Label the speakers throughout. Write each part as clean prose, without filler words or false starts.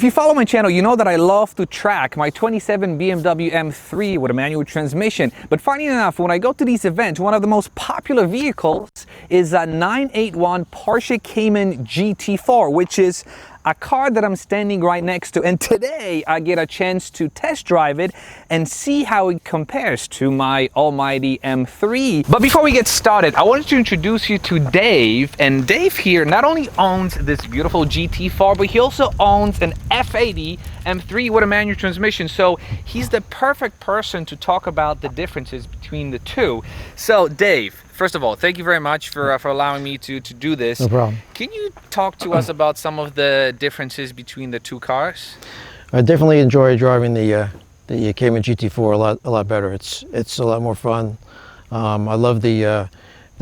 Speaker 1: If you follow my channel, you know that I love to track my 27 BMW M3 with a manual transmission. But funny enough, when I go to these events, one of the most popular vehicles is a 981 Porsche Cayman GT4, which is a car that I'm standing right next to. And today I get a chance to test drive it and see how it compares to my almighty M3. But before we get started, I wanted to introduce you to Dave. And Dave here not only owns this beautiful GT4, but he also owns an F80 M3 with a manual transmission. So he's the perfect person to talk about the differences between the two. So Dave, first of all, thank you very much for allowing me to do this.
Speaker 2: No problem.
Speaker 1: Can you talk to us about some of the differences between the two cars?
Speaker 2: I definitely enjoy driving the Cayman GT4 a lot better. It's a lot more fun. I love the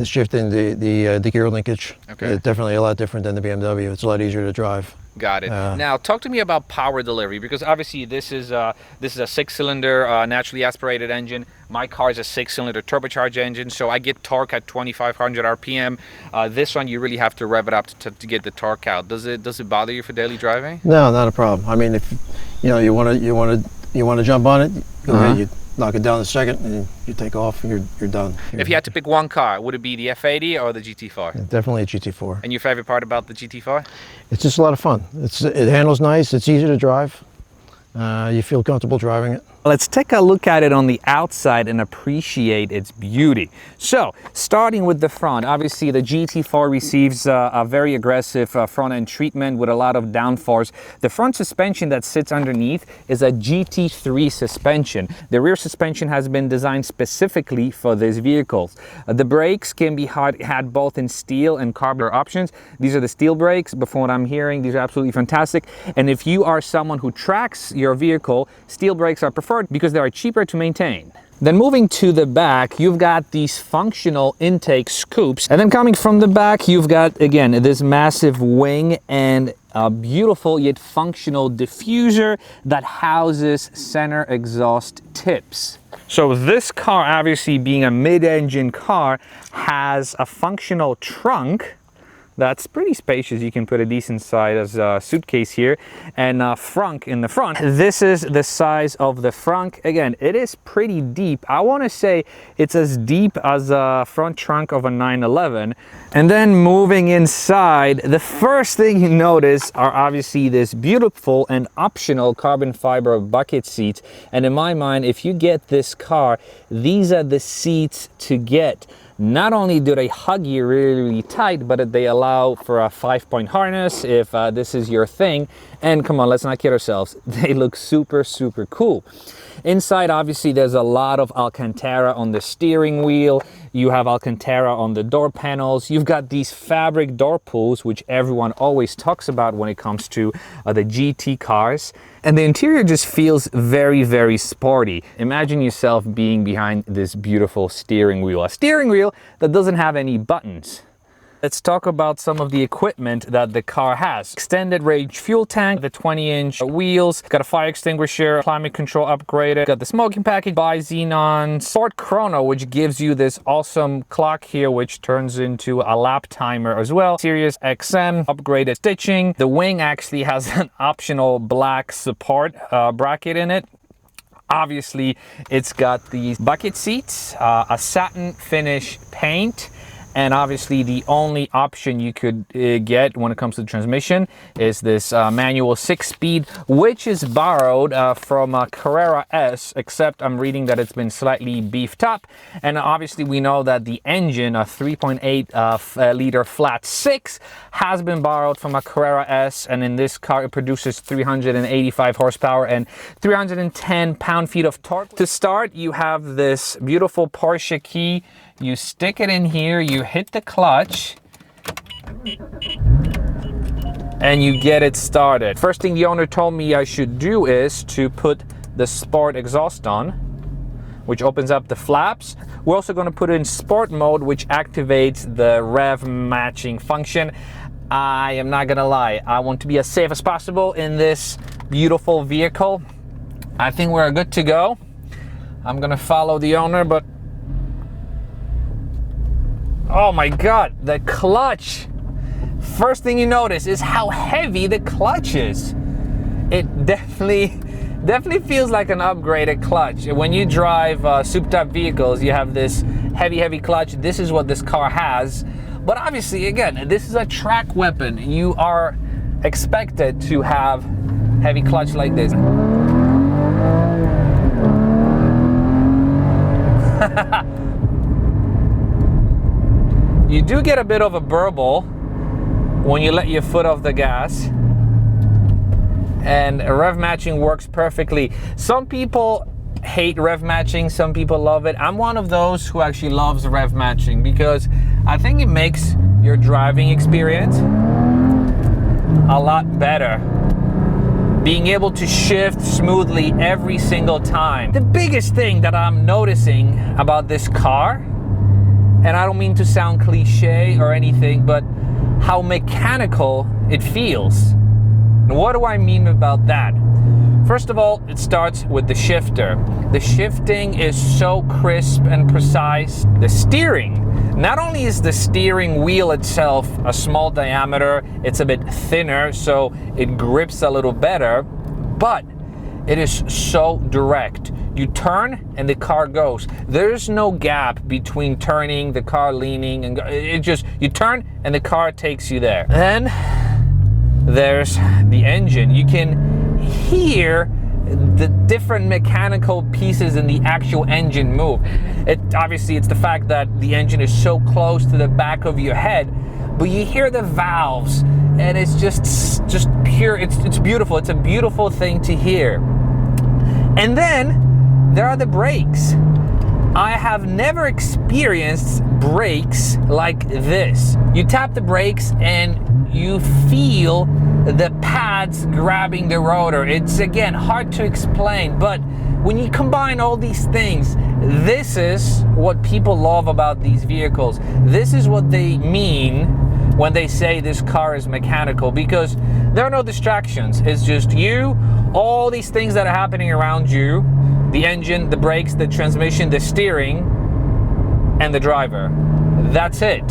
Speaker 2: shift in the gear linkage.
Speaker 1: Okay.
Speaker 2: It's definitely a lot different than the BMW. It's a lot easier to drive.
Speaker 1: Got it. Now talk to me about power delivery, because obviously this is a 6-cylinder naturally aspirated engine. My car is a 6-cylinder turbocharged engine, so I get torque at 2,500 RPM. This one you really have to rev it up to get the torque out. Does it bother you for daily driving?
Speaker 2: No, not a problem. I mean, if you want to jump on it, go ahead, you knock it down a second and you take off and you're done.
Speaker 1: If you had to pick one car, would it be the F80 or the GT4?
Speaker 2: Yeah, definitely a GT4.
Speaker 1: And your favorite part about the GT4?
Speaker 2: It's just a lot of fun. It handles nice. It's easy to drive. You feel comfortable driving it.
Speaker 1: Let's take a look at it on the outside and appreciate its beauty. So, starting with the front, obviously the GT4 receives a very aggressive front end treatment with a lot of downforce. The front suspension that sits underneath is a GT3 suspension. The rear suspension has been designed specifically for these vehicles. The brakes can be had both in steel and carbon options. These are the steel brakes, but from what I'm hearing, these are absolutely fantastic. And if you are someone who tracks your vehicle, steel brakes are preferred because they are cheaper to maintain. Then moving to the back, you've got these functional intake scoops. And then coming from the back, you've got, again, this massive wing and a beautiful yet functional diffuser that houses center exhaust tips. So this car, obviously being a mid-engine car, has a functional trunk that's pretty spacious. You can put a decent size suitcase here, and frunk in the front. This is the size of the frunk. Again, it is pretty deep. I want to say it's as deep as a front trunk of a 911. And then moving inside, the first thing you notice are obviously this beautiful and optional carbon fiber bucket seats. And in my mind, if you get this car, these are the seats to get. Not only do they hug you really, really tight, but they allow for a 5-point harness if this is your thing. And come on, let's not kid ourselves, they look super, super cool. Inside, obviously, there's a lot of Alcantara on the steering wheel. You have Alcantara on the door panels. You've got these fabric door pulls, which everyone always talks about when it comes to the GT cars. And the interior just feels very, very sporty. Imagine yourself being behind this beautiful steering wheel. A steering wheel that doesn't have any buttons. Let's talk about some of the equipment that the car has. Extended range fuel tank, the 20-inch wheels, got a fire extinguisher, climate control upgraded, got the smoking package by Xenon, Sport Chrono, which gives you this awesome clock here, which turns into a lap timer as well. Sirius XM, upgraded stitching. The wing actually has an optional black support bracket in it. Obviously, it's got these bucket seats, a satin finish paint, and obviously the only option you could get when it comes to the transmission is this manual 6-speed, which is borrowed from a Carrera S, except I'm reading that it's been slightly beefed up. And obviously we know that the engine, a 3.8 liter flat 6, has been borrowed from a Carrera S, and in this car it produces 385 horsepower and 310 pound-feet of torque. To start, you have this beautiful Porsche key. You stick it in here, you hit the clutch, and you get it started. First thing the owner told me I should do is to put the sport exhaust on, which opens up the flaps. We're also going to put it in sport mode, which activates the rev matching function. I am not gonna lie, I want to be as safe as possible in this beautiful vehicle. I think we're good to go. I'm gonna follow the owner, but oh my God, the clutch. First thing you notice is how heavy the clutch is. it definitely feels like an upgraded clutch. When you drive souped-up vehicles, you have this heavy clutch. This is what this car has. But obviously, again, this is a track weapon. You are expected to have heavy clutch like this. You do get a bit of a burble when you let your foot off the gas, and rev matching works perfectly. Some people hate rev matching, some people love it. I'm one of those who actually loves rev matching because I think it makes your driving experience a lot better. Being able to shift smoothly every single time. The biggest thing that I'm noticing about this car, and I don't mean to sound cliche or anything, but how mechanical it feels. And what do I mean about that? First of all, it starts with the shifter. The shifting is so crisp and precise. The steering, not only is the steering wheel itself a small diameter, it's a bit thinner, so it grips a little better, but it is so direct. You turn and the car goes. There's no gap between turning, the car leaning, and it just, you turn and the car takes you there. Then there's the engine. You can hear the different mechanical pieces in the actual engine move. Obviously, it's the fact that the engine is so close to the back of your head, but you hear the valves, and it's just pure. It's beautiful. It's a beautiful thing to hear. And then there are the brakes. I have never experienced brakes like this. You tap the brakes and you feel the pads grabbing the rotor. It's, again, hard to explain, but when you combine all these things, this is what people love about these vehicles. This is what they mean when they say this car is mechanical, because there are no distractions. It's just you, all these things that are happening around you, the engine, the brakes, the transmission, the steering, and the driver. That's it.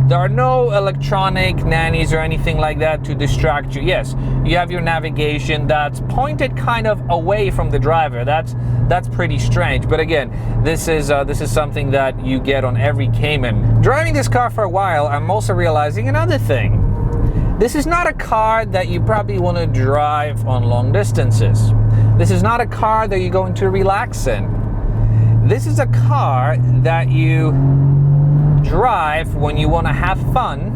Speaker 1: There are no electronic nannies or anything like that to distract you. Yes, you have your navigation that's pointed kind of away from the driver. That's pretty strange. But again, this is something that you get on every Cayman. Driving this car for a while, I'm also realizing another thing. This is not a car that you probably want to drive on long distances. This is not a car that you're going to relax in. This is a car that you drive when you want to have fun,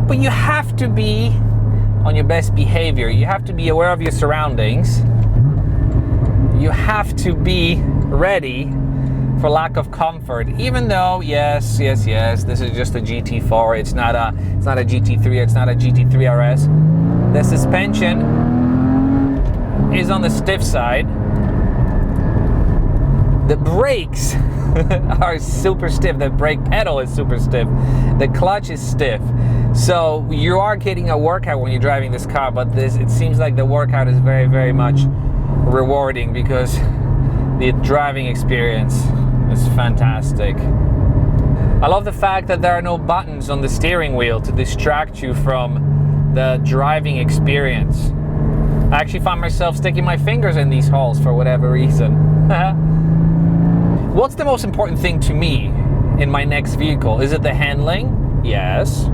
Speaker 1: but you have to be on your best behavior. You have to be aware of your surroundings. You have to be ready for lack of comfort. Even though, yes, this is just a GT4. It's not a GT3. It's not a GT3 RS. The suspension is on the stiff side. The brakes are super stiff. The brake pedal is super stiff. The clutch is stiff. So you are getting a workout when you're driving this car, but it seems like the workout is very, very much rewarding because the driving experience is fantastic. I love the fact that there are no buttons on the steering wheel to distract you from the driving experience. I actually find myself sticking my fingers in these holes for whatever reason. What's the most important thing to me in my next vehicle? Is it the handling? Yes.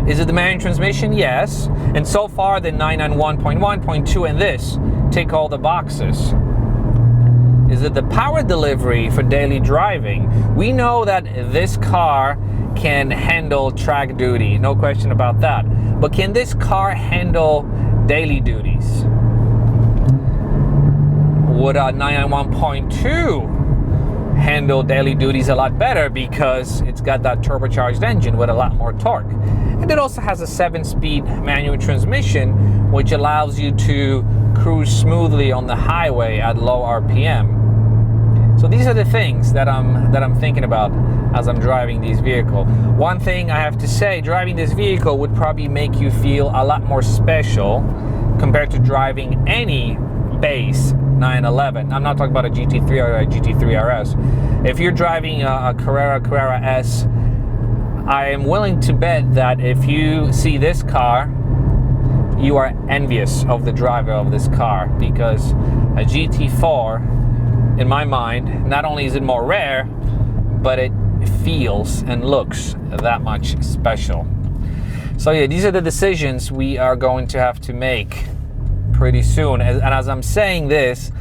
Speaker 1: Is it the manual transmission? Yes. And so far, the 991.1.2 and this tick all the boxes. Is it the power delivery for daily driving? We know that this car can handle track duty, no question about that. But can this car handle daily duties? Would a 991.2 handle daily duties a lot better because it's got that turbocharged engine with a lot more torque? And it also has a 7-speed manual transmission, which allows you to cruise smoothly on the highway at low RPM. So these are the things that I'm thinking about as I'm driving this vehicle. One thing I have to say, driving this vehicle would probably make you feel a lot more special compared to driving any base 911. I'm not talking about a GT3 or a GT3 RS. If you're driving a Carrera S, I am willing to bet that if you see this car you are envious of the driver of this car, because a GT4, in my mind, not only is it more rare, but it feels and looks that much special. So yeah, these are the decisions we are going to have to make pretty soon. And as I'm saying this,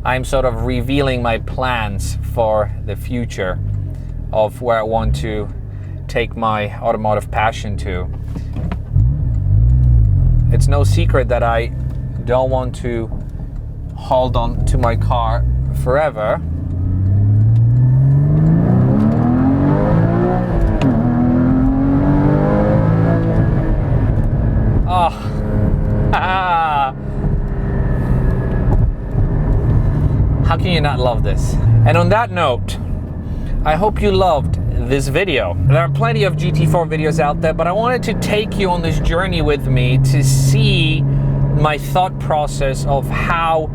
Speaker 1: I'm sort of revealing my plans for the future of where I want to take my automotive passion to. It's no secret that I don't want to hold on to my car forever. How can you not love this? And on that note, I hope you loved this video. There are plenty of GT4 videos out there, but I wanted to take you on this journey with me to see my thought process of how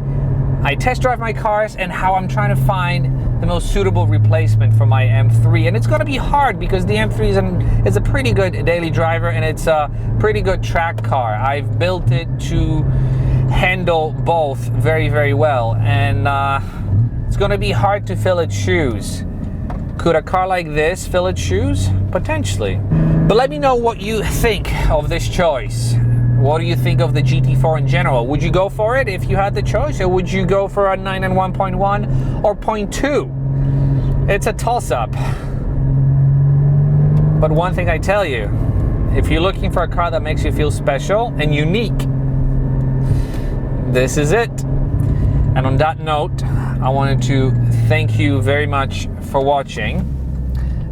Speaker 1: I test drive my cars and how I'm trying to find the most suitable replacement for my M3. And it's going to be hard because the M3 is a pretty good daily driver, and it's a pretty good track car. I've built it to handle both very, very well, and it's going to be hard to fill its shoes. Could a car like this fill its shoes? Potentially. But let me know what you think of this choice. What do you think of the GT4 in general? Would you go for it if you had the choice, or would you go for a 991.1 or 0.2? It's a toss-up. But one thing I tell you, if you're looking for a car that makes you feel special and unique, this is it. And on that note, I wanted to thank you very much for watching.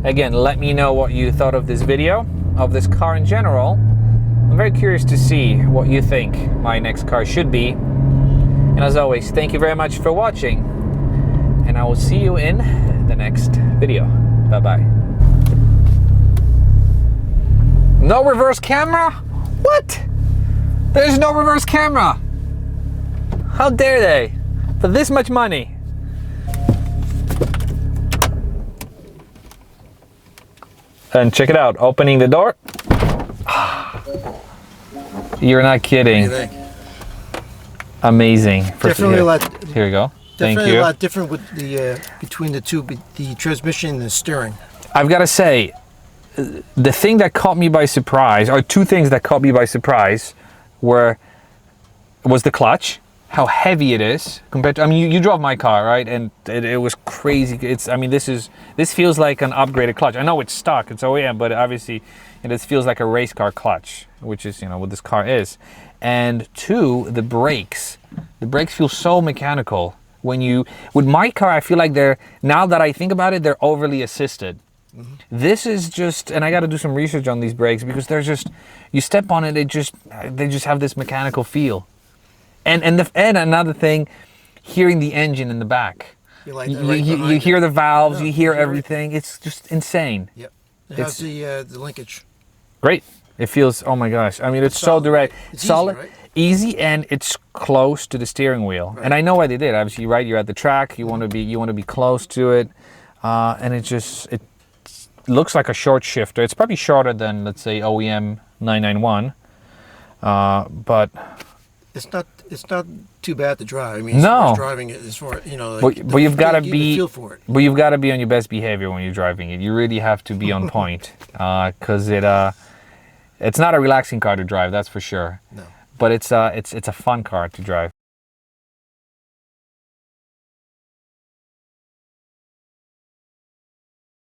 Speaker 1: Again, let me know what you thought of this video, of this car in general. I'm very curious to see what you think my next car should be. And as always, thank you very much for watching, and I will see you in the next video. Bye-bye. No reverse camera? What? There's no reverse camera. How dare they? For this much money. And check it out, opening the door. You're not kidding.
Speaker 2: What do you think?
Speaker 1: Amazing.
Speaker 2: Definitely a lot.
Speaker 1: Here we go. Thank
Speaker 2: Definitely
Speaker 1: you.
Speaker 2: a lot different with the between the two, the transmission and the steering.
Speaker 1: I've got to say, the thing that caught me by surprise, or two things that caught me by surprise, was the clutch. How heavy it is compared to, I mean, you drove my car, right? And it was crazy. I mean, this feels like an upgraded clutch. I know it's stock, it's OEM, but obviously this feels like a race car clutch, which is, what this car is. And two, the brakes. The brakes feel so mechanical. With my car, I feel like now that I think about it, they're overly assisted. Mm-hmm. This is just, and I got to do some research on these brakes, because they're just, you step on it, they just have this mechanical feel. And another thing, hearing the engine in the back. You like that you hear the valves, you hear everything. It's just insane.
Speaker 2: Yep. It has the linkage.
Speaker 1: Great. It feels, oh my gosh. I mean, it's so direct.
Speaker 2: It's
Speaker 1: solid,
Speaker 2: easy, right?
Speaker 1: Easy, and it's close to the steering wheel. Right. And I know why they did. Obviously, right? You're at the track. You want to be close to it, and it looks like a short shifter. It's probably shorter than, let's say, OEM 991, but it's not too bad to drive. I mean, as far as driving it, as far but you've got to be
Speaker 2: feel for it.
Speaker 1: But you've got to be on your best behavior when you're driving it. You really have to be on point, because it's not a relaxing car to drive, that's for sure. No. But it's a fun car to drive.